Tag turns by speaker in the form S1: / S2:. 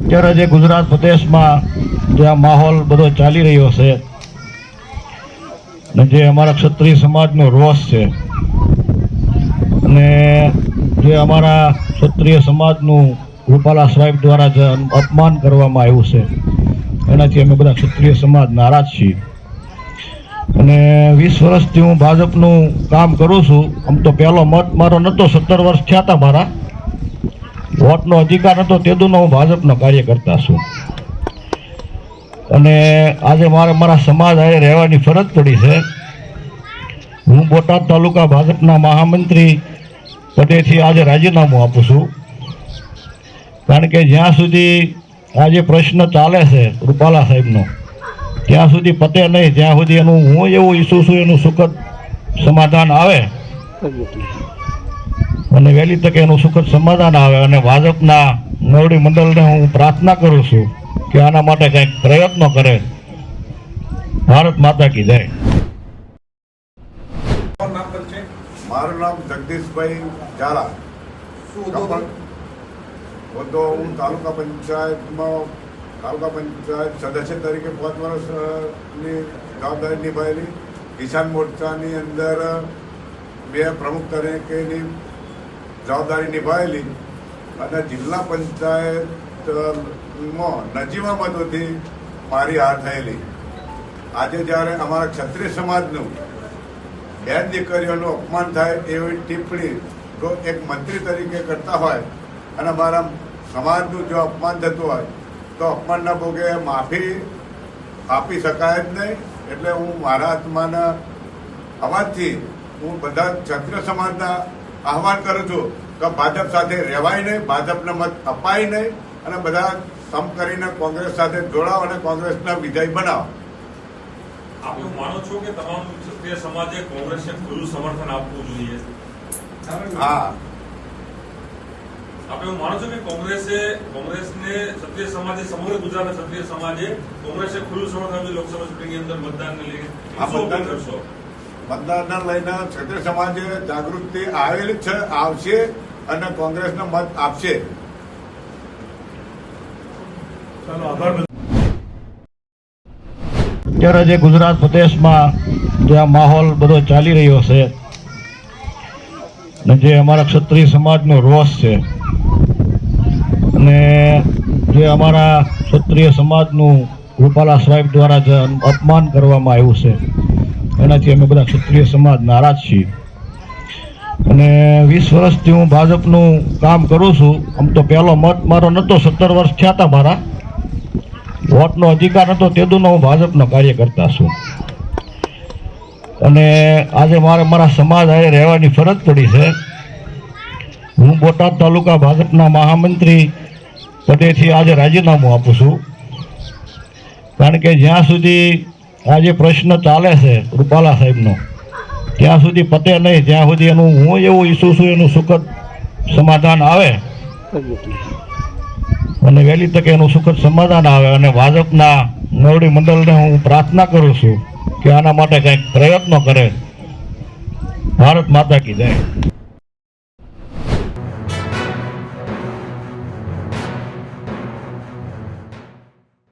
S1: અત્યારે જે ગુજરાત પ્રદેશમાં જે આ માહોલ બધો ચાલી રહ્યો છે અને જે અમારા ક્ષત્રિય સમાજનો રોષ છે અને જે અમારા ક્ષત્રિય સમાજનું રૂપાલા સાહેબ દ્વારા જે અપમાન કરવામાં આવ્યું છે એનાથી અમે બધા ક્ષત્રિય સમાજ નારાજ છીએ અને 20 વર્ષથી હું ભાજપનું કામ કરું છું. આમ તો પહેલો મત મારો નહોતો, 17 વર્ષ થયા હતા મારા, વોટનો અધિકાર હતો તેદુનો હું ભાજપનો કાર્યકર્તા છું અને આજે મારે મારા સમાજ હારે રહેવાની ફરજ પડી છે. હું બોટાદ તાલુકા ભાજપના મહામંત્રી પદેથી આજે રાજીનામું આપું છું, કારણ કે જ્યાં સુધી આજે પ્રશ્ન ચાલે છે રૂપાલા સાહેબનો ત્યાં સુધી પતે નહીં, જ્યાં સુધી એનું હું એવું ઈચ્છું છું એનું સુખદ સમાધાન આવે અને વહેલી તકે એનું સુખદ સમાધાન આવે. અને ભાજપના નવડી મંડળને હું પ્રાર્થના કરું છું કે આના માટે કંઈક પ્રયત્નો કરે. ભારત માતા કી જય.
S2: મારું નામ જગદીશભાઈ ઝાલા. તો હું તાલુકા પંચાયત સદસ્ય તરીકે 5 વર્ષની જવાબદારી નિભાવેલી. કિસાન મોરચાની અંદર 2 પ્રમુખ તરીકેની જવાબદારી નિભાવેલી અને જિલ્લા પંચાયતમાં નજીવા મતોથી મારી હાર થયેલી. આજે જ્યારે અમારા ક્ષત્રિય સમાજનું બેન દીકરીઓનું અપમાન થાય એવી ટિપ્પણી જો એક મંત્રી તરીકે કરતા હોય અને અમારા સમાજનું જો અપમાન થતું હોય તો અપમાનના ભોગે માફી આપી શકાય જ નહીં. એટલે હું મારા આત્માના અવાજથી હું બધા ક્ષત્રિય સમાજના આહવાન કરું છું કે ભાજપ સાથે રહેવાય નહીં, ભાજપને મત અપાય નહીં અને બધા સમ કરીને કોંગ્રેસ સાથે જોડાઓ અને કોંગ્રેસના વિજય બનાવો.
S3: આપ એવું માનો છો કે તમામ ક્ષત્રિય સમાજે કોંગ્રેસને ખુલ્લું સમર્થન આપવું જોઈએ?
S2: હા.
S3: આપ એવું માનો છો કે કોંગ્રેસને ક્ષત્રિય સમાજે, સમગ્ર ગુજરાતના ક્ષત્રિય સમાજે કોંગ્રેસે ખુલ્લું સમર્થન આપ્યું લોકસભા ચૂંટણીની અંદર મતદાનને લઈને?
S2: મતદાનને લઈને ક્ષત્રિય સમાજે જાગૃતિ આવેલી છે, આવશે અને કોંગ્રેસને મત આપશે.
S1: અત્યારે જે ગુજરાત પ્રદેશમાં જે આ માહોલ બધો ચાલી રહ્યો છે અને જે અમારા ક્ષત્રિય સમાજનો રોષ છે અને જે અમારા ક્ષત્રિય સમાજનું રૂપાલા સાહેબ દ્વારા જે અપમાન કરવામાં આવ્યું છે એનાથી અમે બધા ક્ષત્રિય સમાજ નારાજ છીએ અને 20 વર્ષથી હું ભાજપનું કામ કરું છું. આમ તો પહેલો મત મારો નહોતો, 17 વર્ષ થયા હતા મારા, વોટનો અધિકાર હતો તેદુનો હું ભાજપનો કાર્યકર્તા છું અને આજે મારે મારા સમાજ હારે રહેવાની ફરજ પડી છે. હું બોટાદ તાલુકા ભાજપના મહામંત્રી પદેથી આજે રાજીનામું આપું છું, કારણ કે જ્યાં સુધી આજે પ્રશ્ન ચાલે છે રૂપાલા સાહેબનો ત્યાં સુધી પતે નહીં, જ્યાં સુધી એનું હું એવું ઈચ્છું છું એનું સુખદ સમાધાન આવે અને વહેલી તકે એનું સુખદ સમાધાન આવે. અને ભાજપના નવડી મંડળને હું પ્રાર્થના કરું છું કે આના માટે કંઈક પ્રયત્નો કરે. ભારત માતા કી જય.